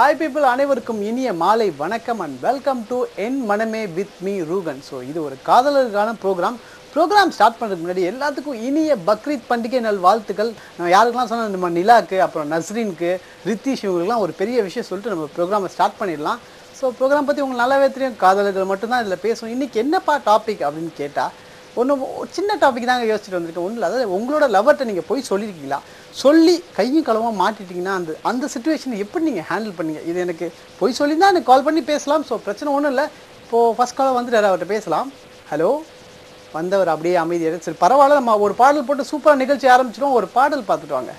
Hi people, அனைவருக்கும் இனிய மாலை வணக்கம் and welcome to N Maname with me Rugan. So இது ஒரு காதலருக்கான ப்ரோக்ராம் ஸ்டார்ட் பண்ணுறதுக்கு முன்னாடி எல்லாத்துக்கும் இனிய பக்ரீத் பண்டிகை நல் வாழ்த்துக்கள். நம்ம யாருக்கெல்லாம் சொன்னால் நம்ம நிலாக்கு, அப்புறம் நஸ்ரீனுக்கு, ரித்திஷ், இவங்களுக்குலாம் ஒரு பெரிய விஷயம் சொல்லிட்டு நம்ம ப்ரோக்ராமை ஸ்டார்ட் பண்ணிடலாம். ஸோ ப்ரோக்ராம் பற்றி உங்களுக்கு நல்லாவே தெரியும், காதலர்கள் மட்டும்தான் இதில் பேசுவோம். இன்றைக்கி என்னப்பா டாபிக் அப்படின்னு கேட்டால், சின்ன டாபிக் தாங்க யோசிச்சுட்டு வந்திருக்கேன். ஒன்றும் இல்லை, அதாவது உங்களோட லவர்கிட்ட நீங்கள் போய் சொல்லியிருக்கீங்களா, சொல்லி கையும் களவாக மாட்டிட்டிங்கன்னா அந்த சுச்சுவேஷனை எப்படி நீங்கள் ஹேண்டில் பண்ணீங்க? இது எனக்கு போய் சொல்லி தான் எனக்கு கால் பண்ணி பேசலாம். ஸோ பிரச்சனை ஒன்றும் இல்லை. இப்போது ஃபஸ்ட் காலை வந்துட்டு அவர்கிட்ட பேசலாம். ஹலோ, வந்தவர் அப்படியே அமைதியாக. சரி பரவாயில்ல, நம்ம ஒரு பாடல் போட்டு சூப்பராக நிகழ்ச்சி ஆரம்பிச்சிடும். ஒரு பாடல் பார்த்துட்டு வாங்க.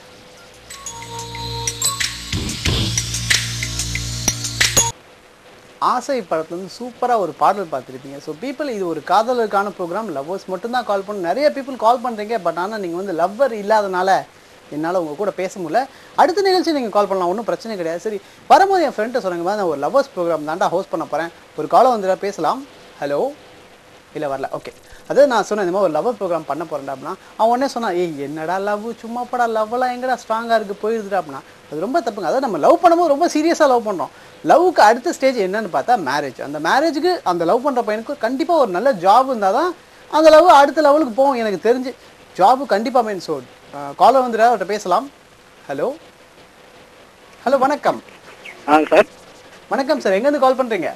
ஆசை படத்துலேருந்து சூப்பராக ஒரு பாடல் பார்த்துருப்பீங்க. ஸோ பீப்புள், இது ஒரு காதலருக்கான ப்ரோக்ராம். லவ்வர்ஸ் மட்டும்தான் கால் பண்ண. நிறைய பீப்புள் கால் பண்ணுறீங்க, பட் ஆனால் நீங்கள் வந்து லவ்வர் இல்லாதனால என்னால் உங்கள் கூட பேச முடியல. அடுத்த நிகழ்ச்சி நீங்கள் கால் பண்ணலாம், ஒன்றும் பிரச்சனை கிடையாது. சரி, வரும்போது என் ஃப்ரெண்ட்டை சொன்னாங்க, நான் ஒரு லவ்வர்ஸ் ப்ரோக்ராம் தாண்டா ஹோஸ்ட் பண்ண போகிறேன், ஒரு காலை வந்துடா பேசலாம். ஹலோ, இல்லை வரல, ஓகே. அதாவது நான் சொன்னேன், இந்த மாதிரி ஒரு லவர் ப்ரோக்ராம் பண்ண போகிறேன் அப்படின்னா, அவன் உடனே சொன்னான், ஏய் என்னடா லவ், சும்மா படா, லவ்வெல்லாம் எங்கடா ஸ்ட்ராங்காக இருக்குது, போயிடுதுடா அப்படின்னா. அது ரொம்ப தப்புங்க. அதாவது நம்ம லவ் பண்ணும்போது ரொம்ப சீரியஸாக லவ் பண்ணுறோம். லவ்வுக்கு அடுத்த ஸ்டேஜ் என்னன்னு பார்த்தா மேரேஜ். அந்த மேரேஜுக்கு அந்த லவ் பண்ணுற பையனுக்கு கண்டிப்பாக ஒரு நல்ல ஜாப் இருந்தால் தான் அந்த லவ் அடுத்த லெவலுக்கு போகும். எனக்கு தெரிஞ்சு ஜாபு கண்டிப்பாக மெயின். ஸோ காலர் வந்துடா, அவர்கிட்ட பேசலாம். ஹலோ, ஹலோ, வணக்கம். சார் வணக்கம் சார், எங்கேருந்து கால் பண்ணுறீங்க?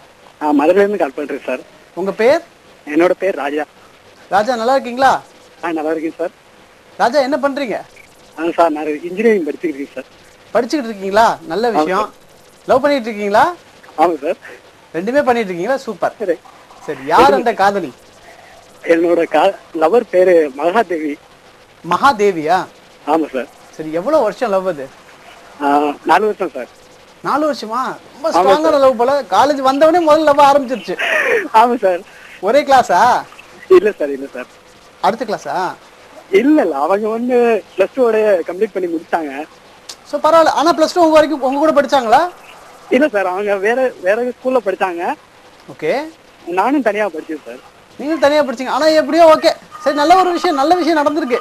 மதுரையிலேருந்து கால் பண்ணுறேன் சார். உங்கள் பேர்? என்னோட பேர் ராஜா. ராஜா, நல்லா இருக்கீங்களா? நல்லா இருக்கேன் சார். ராஜா, என்ன பண்ணுறீங்க? சார் நான் இன்ஜினியரிங் படிச்சுக்கிட்டு இருக்கேன் சார். படிச்சுக்கிட்டு இருக்கீங்களா? நல்ல விஷயம். லவ் பண்ணிட்டு இருக்கீங்களா? ஆமாம் சார். ரெண்டுமே பண்ணிட்டு இருக்கீங்களா? சூப்பர். சரி, யார் அந்த காதலி? என்னோட லவர் பேரு மகாதேவி. மகாதேவியா? ஆமாம் சார். சரி, எவ்வளோ வருஷம் லவ் அது? 4 வருஷம் சார். 4 வருஷமா? ரொம்ப ஸ்ட்ராங்கான லவ் போல. காலேஜ் வந்தவனே முதல்ல லவ் ஆரம்பிச்சிருச்சு. ஆமாம் சார். ஒரே கிளாஸா? இல்லை சார், இல்லை சார். அடுத்த கிளாஸா? இல்லை இல்லை, அவங்க வந்து +2 கம்ப்ளீட் பண்ணி முடிச்சாங்க. ஸோ பரவாயில்ல. ஆனால் +2 உங்க வரைக்கும் உங்க கூட படிச்சாங்களா? இல்லை சார், அவங்க வேற ஸ்கூல்ல படிச்சாங்க. ஓகே. நானும் தனியாக படிச்சேன் சார். நீங்களும் தனியாக படிச்சீங்க. ஆனால் எப்படியோ ஓகே. சரி, நல்ல நல்ல விஷயம் நடந்திருக்கு.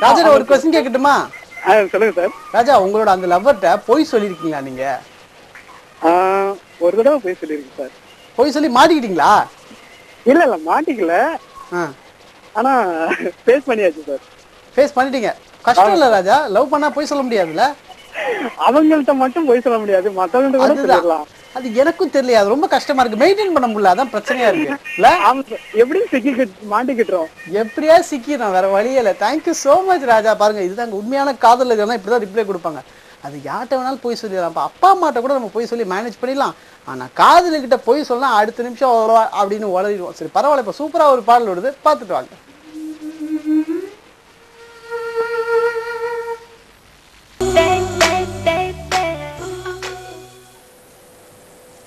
ராஜா, ஒரு கொஸ்டின் கேட்கட்டுமா? சொல்லுங்க சார். ராஜா, உங்களோட அந்த லவ்வர்கிட்ட போய் சொல்லியிருக்கீங்களா நீங்க? ஒரு தடவை போய் சொல்லியிருக்கேன் சார். போய் சொல்லி மாட்டிக்கிட்டீங்களா? இல்லை இல்லை, மாட்டிக்கல. ஆனா ஃபேஸ் பண்ணியாச்சு சார். ஃபேஸ் பண்ணிட்டீங்க. கஷ்டம் இல்ல ராஜா, லவ் பண்ணா போய் சொல்ல முடியாதுல்ல? அவங்கள்ட்ட மட்டும் போய் சொல்ல முடியாது, மத்தவங்கள்ட்ட கூட சொல்லலாம். அது எனக்கும் தெரியல, அது ரொம்ப கஷ்டமா இருக்கு, மெயின்டைன் பண்ண முடியல, அதான் பிரச்சனையா இருக்கு இல்ல? எப்படி மாட்டிக்கிட்டோம், எப்படியா சிக்கிறோம், வேற வழியே இல்ல. தேங்க்யூ சோ மச் ராஜா. பாருங்க, இதுதாங்க உண்மையான காதல். இப்படிதான் ரிப்ளை கொடுப்பாங்க. அது யார்கிட்ட வேணாலும் போய் சொல்லிடலாம். அப்பா அம்மாட்ட கூட நம்ம போய் சொல்லி மேனேஜ் பண்ணிடலாம். ஆனா காதலிக்கிட்ட போய் சொல்லலாம், அடுத்த நிமிஷம் அப்படின்னு வளரிடுவோம். சரி பரவாயில்ல, இப்ப சூப்பரா ஒரு பாடல் வருது, பார்த்துட்டு வாங்க.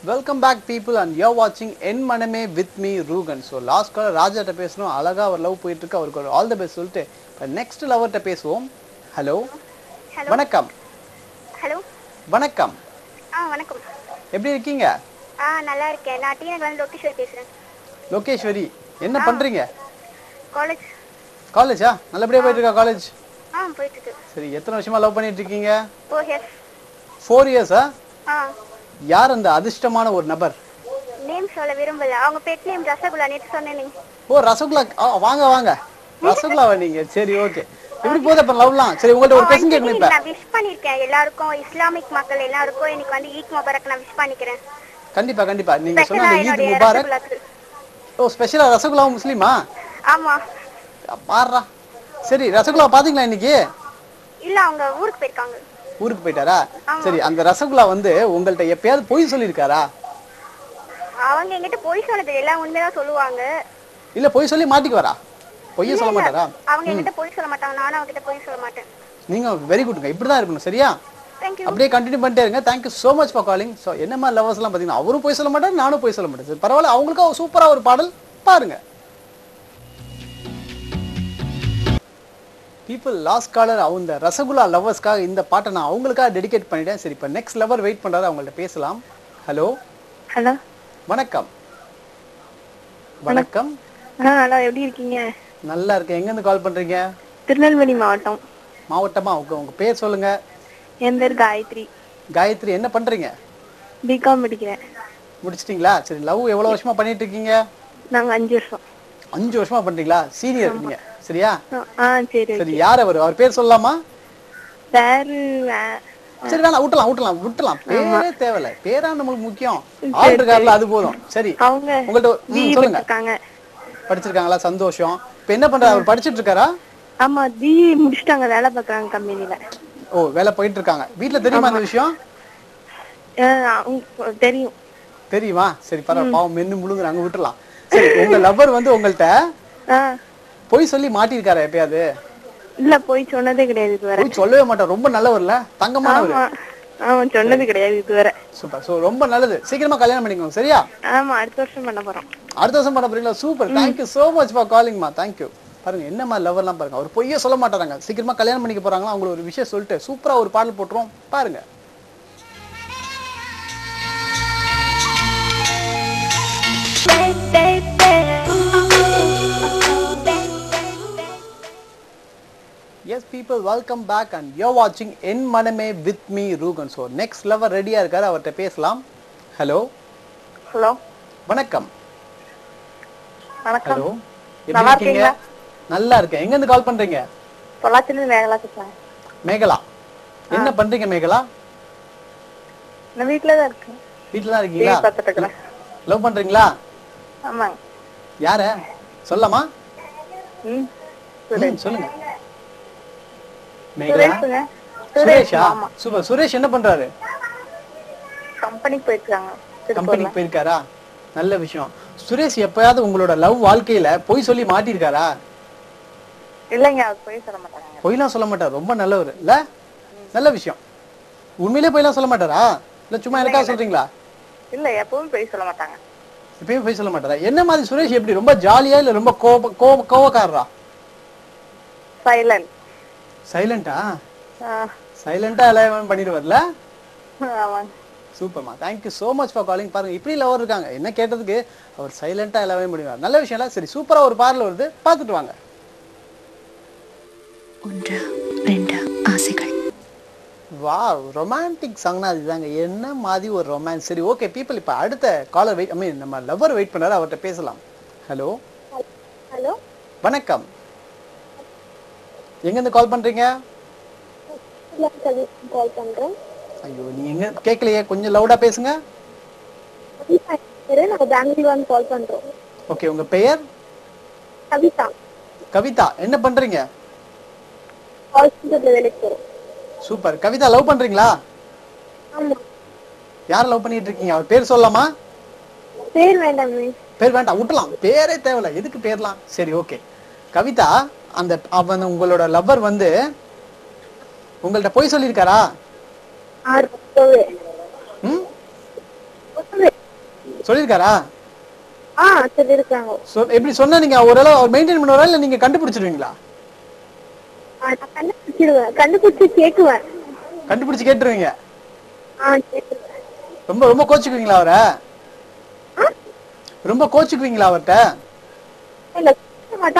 Welcome back people, and you are வாட்சிங் En Maname with me Rugan. So last caller ராஜாட்ட பேசணும். அழகா அவர் லவ் போயிட்டு இருக்கு. அவருக்கு ஒரு ஆல் தி பெஸ்ட் சொல்லிட்டு இப்போ நெக்ஸ்ட் லவர்கிட்ட பேசுவோம். ஹலோ, வணக்கம். ஹலோ, வணக்கம். வணக்கம். எப்படி இருக்கீங்க? நல்லா இருக்கேன். நான் டீனேஜ் வந்து லோகேஸ்வரி பேசுறேன். லோகேஸ்வரி, என்ன பண்றீங்க? காலேஜ். காலேஜா? நல்லபடியா போயிட்டு இருக்கா காலேஜ்? போயிட்டு இருக்கு. சரி, எத்தனை வருஷமா லவ் பண்ணிட்டு இருக்கீங்க? 4 years. 4 இயர்ஸா? யார் அந்த அதிர்ஷ்டமான ஒரு நபர்? நேம் சொல்ல விரும்பல. அவங்க பெட் நேம் ரசகுல்லா. நேத்து சொன்னேனே. ஓ, ரசகுல்லா. வாங்க வாங்க, ரசகுல்லாவா நீங்க? சரி, ஓகே. எப்படி போகுது அப்ப லவ்லாம்? சரி, உங்கள்ட்ட ஒரு क्वेश्चन கேட்கணும். இப்ப நான் விஷ் பண்ணிருக்கேன் எல்லாருக்கும், இஸ்லாமிக் மக்கள் எல்லாருக்கும் இன்னைக்கு வந்து ஈத் முபாரக் நான் விஷ் பண்ணிக்கிறேன். கண்டிப்பா கண்டிப்பா. நீங்க சொன்ன ஈத் முபாரக். ஓ, ஸ்பெஷலா ரசகுல்லா முஸ்லிமா? ஆமா. பாறா. சரி, ரசகுல்லா பாத்தீங்களா இன்னைக்கு? இல்ல, அவங்க ஊருக்கு போயிருக்காங்க. ஊருக்கு போயிட்டாரா? சரி, அந்த ரசகுல்லா வந்து உங்கள்ட்ட எப்பயாவது பொய் சொல்லிருக்காரா? அவங்க என்கிட்ட பொய் சொன்னது எல்லாம் உண்மைதான் சொல்லுவாங்க. இல்ல பொய் சொல்லி மாட்டிக்குவாரா? பொய்யே சொல்ல மாட்டாரா? அவங்க என்கிட்ட பொய் சொல்ல மாட்டாங்க, நானும் அவங்க கிட்ட பொய் சொல்ல மாட்டேன். நீங்க வெரி குட்ங்க, இப்படிதான் இருக்கணும். சரியா? Thank you. அப்படியே கண்டினியூ பண்ணிட்டே இருங்க. Thank you so much for calling. So என்ன மாதிரி லவர்ஸ் எல்லாம் பாத்தீங்கன்னா அவரும் போய் சொல்ல மாட்டாரு, நானும் போய் சொல்ல மாட்டேன். பரவாயில்ல, அவங்களுக்கு சூப்பரா ஒரு பாடல் பாருங்க. பீப்புள், லாஸ்ட் காலர் அவங்க ரசகுல்லா லவர்ஸ்க்காக இந்த பாட்டை நான் அவங்களுக்காக டெடிகேட் பண்ணிட்டேன். சரி, இப்போ நெக்ஸ்ட் லவர் வெயிட் பண்றாரு, அவங்கள்ட்ட பேசலாம். ஹலோ. ஹலோ, வணக்கம். வணக்கம். ஹலோ, எப்படி இருக்கீங்க? நல்லா இருக்கேன். எங்க இருந்து கால் பண்றீங்க? திருநெல்வேலி மாவட்டம். மாவட்டமா? உங்க பேர் சொல்லுங்க. என் பேர் காயத்ரி. காயத்ரி, என்ன பண்றீங்க? பிகாம் படிக்கிறேன். முடிச்சிட்டீங்களா? சரி, லவ் எவ்வளவு வருஷமா பண்ணிட்டு இருக்கீங்க? நாங்க 5 வருஷம். 5 வருஷமா பண்றீங்களா? சீனியர் நீங்க, சரியா? சரி. சரி, யார் அவர் பேர் சொல்லலாமா? சாரு. சரி, வேணாம், விட்டலாம். பேரே தேவையில்ல. பேரா நம்மளுக்கு முக்கியம். ஆள் இருக்காருல, அது போதும். சரி, அவங்க உங்கள்ட்ட சொல்லுங்க. படிச்சிருக்காங்களா? சந்தோஷம். இப்ப என்ன பண்றாரு? அவர் படிச்சிட்டு இருக்காரா? ஆமா, பிஇ முடிச்சிட்டாங்க, வேலை பார்க்கறாங்க கம்பெனில. ஓ, வேலை போயிட்டு இருக்காங்க. வீட்ல தெரியுமா அந்த விஷயம்? தெரியும். தெரியுமா? சரி, பரவாயில்ல. பாவம் மென்னு முழுங்குறாங்க, விட்டுறலாம். சரி, உங்க லவ்வர் வந்து உங்கள்ட்ட போய் சொல்லி மாட்டிருக்காரா எப்பயாவது? இல்ல, போய் சொன்னதே கிடையாது இதுவரை. போய் சொல்லவே மாட்டார். ரொம்ப நல்லவர்ல, தங்கமானவர். அவன் சொன்னது கிடையாது இதுவரை. சூப்பர். சோ ரொம்ப நல்லது. சீக்கிரமா கல்யாணம் பண்ணிக்கோங்க, சரியா? ஆமா, அடுத்த வருஷம் பண்ண போறோம். அடுத்த வருஷம் பண்ண போறீங்களா? Super. Thank you so much for calling மா. Thank you. பாருங்க என்ன மாதிரி லவ்வர்லாம் பாருங்க. அவர் பொய்யே சொல்ல மாட்டாங்க. சீக்கிரமா கல்யாணம் பண்ணிக்க போறாங்களா? அவங்களுக்கு ஒரு விஷயம் சொல்லிட்டு சூப்பரா ஒரு பாடல் போட்டுருவோம், பாருங்க. Yes people, welcome back and you're watching En Maname with me Rugan. So next lover ரெடியா இருக்காரு, அவர்ட்ட பேசலாம். ஹலோ. ஹலோ. வணக்கம். வணக்கம். ஹலோ. எப்படி இருக்கீங்க? நல்லா இருக்கேன். எங்க இருந்து கால் பண்றீங்க? பொள்ளாச்சில மேகலா பேசுறேன். மேகலா. என்ன பண்றீங்க மேகலா? நான் வீட்ல தான் இருக்கேன். வீட்ல தான் இருக்கீங்களா? பார்த்துட்டு இருக்கேன். லவ் பண்றீங்களா? ஆமாங்க. யார? சொல்லமா? சொல்லுங்க. மேகலா. சுரேஷா? சூப்பர். சுரேஷ் என்ன பண்றாரு? கம்பெனிக்கு போயிருக்காங்க. கம்பெனிக்கு போயிருக்காரா? நல்ல விஷயம். சுரேஷ் எப்பயாவது உங்களோட லவ் வாழ்க்கையில பொய் சொல்லி மாட்டிருக்காரா? இல்லங்க, அவர் பொய் சொல்ல மாட்டாங்க. பொய்லாம் சொல்ல மாட்டார். ரொம்ப நல்லவர் இல்ல? நல்ல விஷயம். உண்மையிலே பொய்லாம் சொல்ல மாட்டாரா? இல்ல சும்மா எனக்கா சொல்றீங்களா? இல்ல, எப்பவும் பொய் சொல்ல மாட்டாங்க. எப்பயும் பொய் சொல்ல மாட்டாரா? என்ன மாதிரி சுரேஷ்? எப்படி ரொம்ப ஜாலியா இல்ல ரொம்ப கோவக்காரரா? சைலண்ட். சைலண்டா? சைலண்டா எல்லாம் பண்ணிடுவார்ல? ஆமாங்க. சூப்பர்மா. Thank you so much for calling. பாருங்க இப்படி லவர் இருக்காங்க. என்ன கேட்டதுக்கு அவர் சைலண்டா எல்லாமே பண்ணுவார். நல்ல விஷயம் இல்ல? சரி, சூப்பரா ஒரு பாடல் வருது, பாத்துட்டு வாங்க. ஒன்று ரெண்டு ஆசைகள். வாவ், ரொமான்டிக் சாங்னா இதுதாங்க. என்ன மாதிரி ஒரு ரொமான்ஸ். சரி, ஓகே பீப்பிள், இப்ப அடுத்த காலர் வெயிட், நம்ம லவர் வெயிட் பண்ணாரு, அவர்கிட்ட பேசலாம். ஹலோ. ஹலோ. வணக்கம். எங்க இருந்து கால் பண்றீங்க? கால் பண்றேன். ஐயோ, நீங்க எங்க கேக்கலையே, கொஞ்சம் லவுடா பேசுங்க. நாங்க பெங்களூர்ல இருந்து கால் பண்றோம். ஓகே, உங்க பெயர்? கவிதா. கவிதா, என்ன பண்றீங்க? ஹாஸ்பிடல்ல வேலைக்கு போறோம். சூப்பர். கவிதா, லவ் பண்றீங்களா? ஆமா. யார் லவ் பண்ணிட்டு இருக்கீங்க? அவர் பேர் சொல்லலாமா? பேர் வேண்டாம். பேர் வேண்டாம், விட்டலாம். பேரே தேவையில்ல, எதுக்கு பேர்லாம்? சரி, ஓகே. கவிதா, அவன் உங்களோட லவ்வர் வந்து உங்கள்ட்ட போய் சொல்லிருக்காரா? சொல்லிருக்காரா? சொல்லிருக்காங்க. எப்படி சொன்னா நீங்க ஓரளவு அவர் மெயின்டைன் பண்ணுவாரா இல்ல நீங்க கண்டுபிடிச்சிடுவீங்களா? கண்டுபிடிச்சு கேக்குவேன். கண்டுபிடிச்சு கேட்டுருவீங்க? ரொம்ப ரொம்ப கோச்சுக்குவீங்களா அவரை? ரொம்ப கோச்சுக்குவீங்களா அவர்கிட்ட?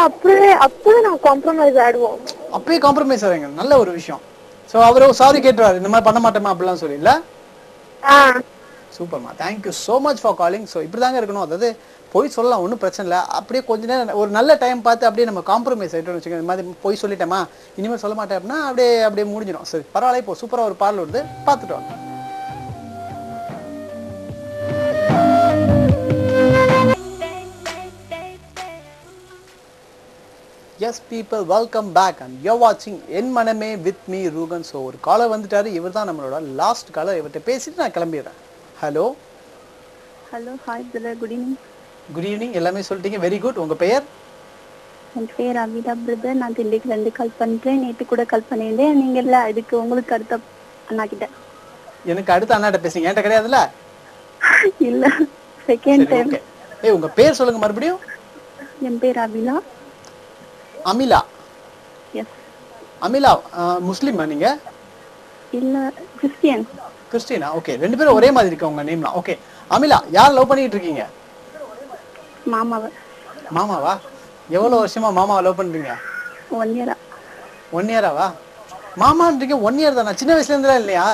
அப்படியே நான் காம்ப்ரமைஸ் ஆடுவோம். அப்பயே காம்ப்ரமைஸ் ஆவீங்க. நல்ல ஒரு விஷயம். சோ அவரு சாரி கேட்டுறாரு, இந்த மாதிரி பண்ண மாட்டேமா அப்படிலாம் சொல்லி இல்ல? சூப்பர்மா. Thank you so much for calling. So இப்படிதாங்க இருக்கணும். அதாவது போய் சொல்லலாம், ஒன்றும் பிரச்சனை இல்லை. அப்படியே கொஞ்ச நேரம் ஒரு நல்ல டைம் பார்த்து அப்படியே நம்ம காம்ப்ரமைஸ் ஆகிட்டோம்னு வச்சுக்கோங்க. இந்த மாதிரி போய் சொல்லிட்டேமா, இனிமேல் சொல்ல மாட்டேன் அப்படின்னா அப்படியே முடிஞ்சிடும். சரி, பரவாயில்ல. இப்போ சூப்பராக ஒரு பாடல் வருது, பார்த்துட்டு வாங்க. Yes people, welcome back and you வாட்சிங் En Maname with me Rugan. So ஒரு காலர் வந்துட்டாரு, இவர் தான் நம்மளோட லாஸ்ட் காலர். இவர்கிட்ட பேசிட்டு நான் கிளம்பிடுறேன். Hello. Hello, hi brother, good evening. Good evening. எல்லாமே சொல்லிட்டீங்க, வெரி குட். உங்கள் பெயர்? என் பேர் அபிதா பிரதர். நான் திண்டிக்கு கால் பண்ணுறேன். நேற்று கூட கால் பண்ணியிருந்தேன். நீங்கள் இல்லை, இதுக்கு உங்களுக்கு அடுத்த அண்ணா கிட்ட. எனக்கு அடுத்த அண்ணாட்ட பேசுங்க, என்கிட்ட கிடையாதுல்ல? இல்லை, செகண்ட் டைம். ஏய், உங்கள் பேர் சொல்லுங்க மறுபடியும். என் பேர் அபிலா. அமிலா? எஸ். அமிலா முஸ்லீமா நீங்க? இல்லை, கிறிஸ்டியன். கிறிஸ்டியனா? ஓகே, ரெண்டு பேரும் ஒரே மாதிரி இருக்கு உங்க நேம்லாம். ஓகே, அமிலா, யார் லவ் பண்ணிட்டு இருக்கீங்க? மாமாவை. மாமாவா? எவ்வளவு வருஷமா மாமாவை லவ் பண்றீங்க? 1 இயரா. 1 இயராவா? மாமான்றீங்க 1 இயர் தானா? சின்ன வயசுல இருந்தே இல்லையா?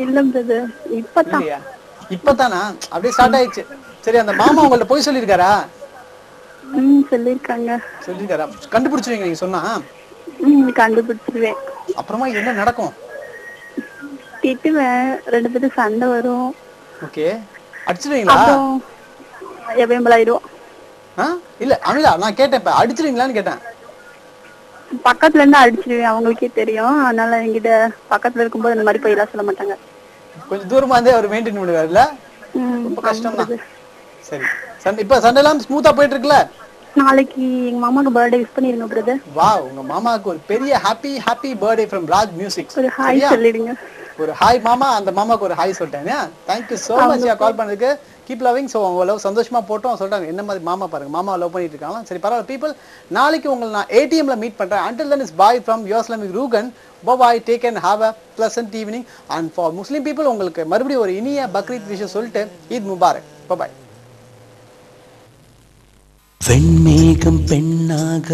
இல்ல பிரதர், இப்பதான். இல்லையா? இப்பதானா? அப்படியே ஸ்டார்ட் ஆயிடுச்சு. சரி, அந்த மாமா உங்கள்ட்ட போய் சொல்லியிருக்காரா? சொல்லிருக்காங்க. சொல்லியிருக்காரா? கண்டுபிடிச்சிருவீங்க நீங்க சொன்னா? கண்டுபிடிச்சிருவேன். அப்புறமா என்ன நடக்கும்? திட்டுவேன், 2 பேரும் சண்டை வரும். ஓகே, அடிச்சிடுவீங்களா? அப்புறம் எவ்வளவு இல்ல அமிதா, நான் கேட்டேன், இப்ப அடிச்சிடுவீங்களான்னு கேட்டேன். பக்கத்துல இருந்து அடிச்சிருவேன், அவங்களுக்கே தெரியும். அதனால என்கிட்ட பக்கத்துல இருக்கும்போது இந்த மாதிரி போய் எல்லாம் சொல்ல மாட்டாங்க. கொஞ்சம் தூரமா இருந்தே அவர் மெயின்டைன் பண்ணுவாருல்ல? ரொம்ப கஷ்டம் தான். சரி, இப்ப சண்டை எல்லாம் ஸ்மூத்தா போயிட்டு இருக்குல்ல? நாளைக்கு எங்க மாமாக்கு பர்த்டே விஷ் பண்ணிருங்க பிரதர். வாவ், உங்க மாமாக்கு ஒரு பெரிய happy birthday from Raj music. ஒரு ஹாய் சொல்லிடுங்க. ஒரு ஹாய் மாமா, அந்த மாமாக்கு ஒரு ஹாய் சொல்லிட்டேன். தேங்க்யூ சோ மச் கால் பண்ணதுக்கு. Keep loving. ஸோ அவங்க லவ் சந்தோஷமா போட்டோம் சொல்றாங்க. என்ன மாதிரி மாமா பாருங்க, மாமா லவ் பண்ணிட்டு இருக்காங்க. சரி பரவாயில்ல பீப்புள், நாளைக்கு உங்களை நான் ஏடிஎம்ல மீட் பண்றேன். until then is bye from yours Islamic Rugan. bye, take and have a pleasant evening. And for Muslim people, உங்களுக்கு மறுபடியும் ஒரு இனிய பக்ரீத் விஷயம் சொல்லிட்டு ஈத் முபாரக். bye. வெண்மேகம் பெண்ணாக